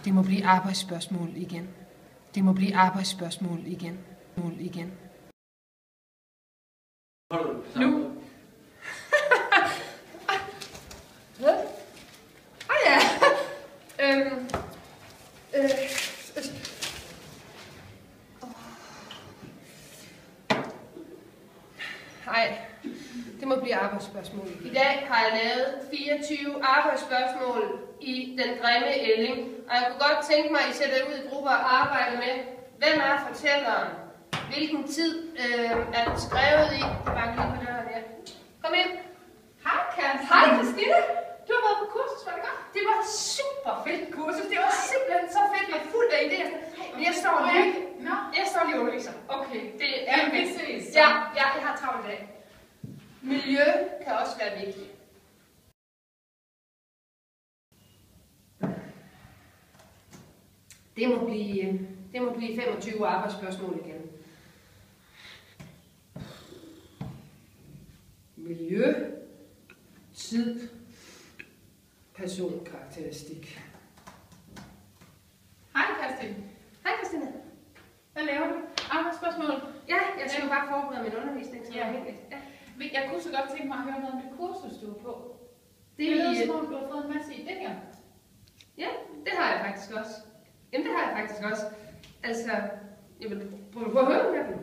Det må blive arbejdsspørgsmål igen. Det må blive arbejdsspørgsmål igen. Igen. Nu. Hvad? Ja. Hej. Det må blive arbejdsspørgsmål. I dag har jeg lavet 24 arbejdsspørgsmål i den grimme ælling. Og jeg kunne godt tænke mig, at I sætter ud i grupper og arbejder med, hvem er fortælleren? Hvilken tid er den skrevet i? Bare lige på døren her. Kom ind. Hej, Karen. Hej, Christine. Du har været på kursus, var det godt? Det var et super fedt kursus. Det var simpelthen så fedt. Jeg er fuld af idéer. Men jeg står lige og underviser. Okay. Det er vi ses. Ja, jeg har travlt i dag. Miljø kan også være vigtigt. Det må blive 25 arbejdsspørgsmål igen. Miljø, tid, personkarakteristik. Hej, Kerstin. Hej, Christine. Hvad laver du? Arbejdsspørgsmål? Ja, jeg skal bare forberede min undervisning, så Ja. ja. Jeg kunne så godt tænke mig at høre noget om det kursus, du er på. Det lyder som om, du har fået en masse idéer. Ja, det har jeg faktisk også. Jamen, det har jeg faktisk også. Altså, jeg vil prøve at høre nogle af dem.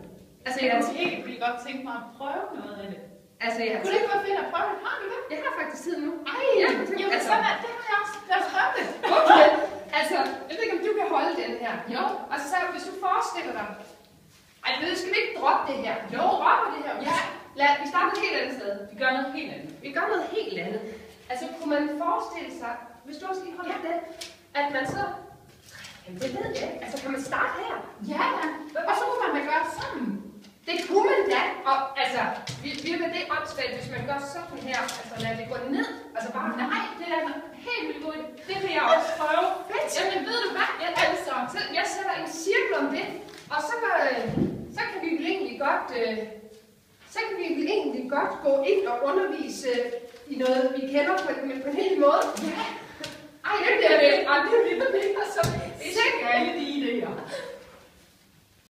Altså, Jeg kunne egentlig godt tænke mig at prøve noget af det. Altså, jeg Kunne det ikke være fedt at prøve det? Har du det? Jeg har faktisk tid nu. Ej, Ja, jo, altså. sådan er det har jeg også. Lad os prøve det. Okay, altså, jeg ved ikke, om du kan holde den her. Jo. Altså, så hvis du forestiller dig... Ej, skal vi ikke droppe det her? Jo, droppe det her. Ja. Vi starter et helt andet sted. Vi gør noget helt andet. Vi gør noget helt andet. Altså, kunne man forestille sig, hvis du også lige holder den, at man så... Jamen, det ved jeg ikke. Altså, kan man starte her? Ja, og så kunne man da gøre sådan. Det kunne man da. Og altså, virker det åndssvagt, hvis man gør sådan her? Altså, lad det gå ned. Altså, bare... Nej, det er en helt vildt god idé. Det vil jeg også prøve. Fedt. Jamen, ved du hvad? Så jeg sætter en cirkel om det, og så kan vi vel egentlig godt... Så kan vi vel egentlig godt gå ind og undervise i noget, vi kender på en helt måde. Ja. Ej, det bliver det. Ej, det bliver det. Så sikkert alle de idéer.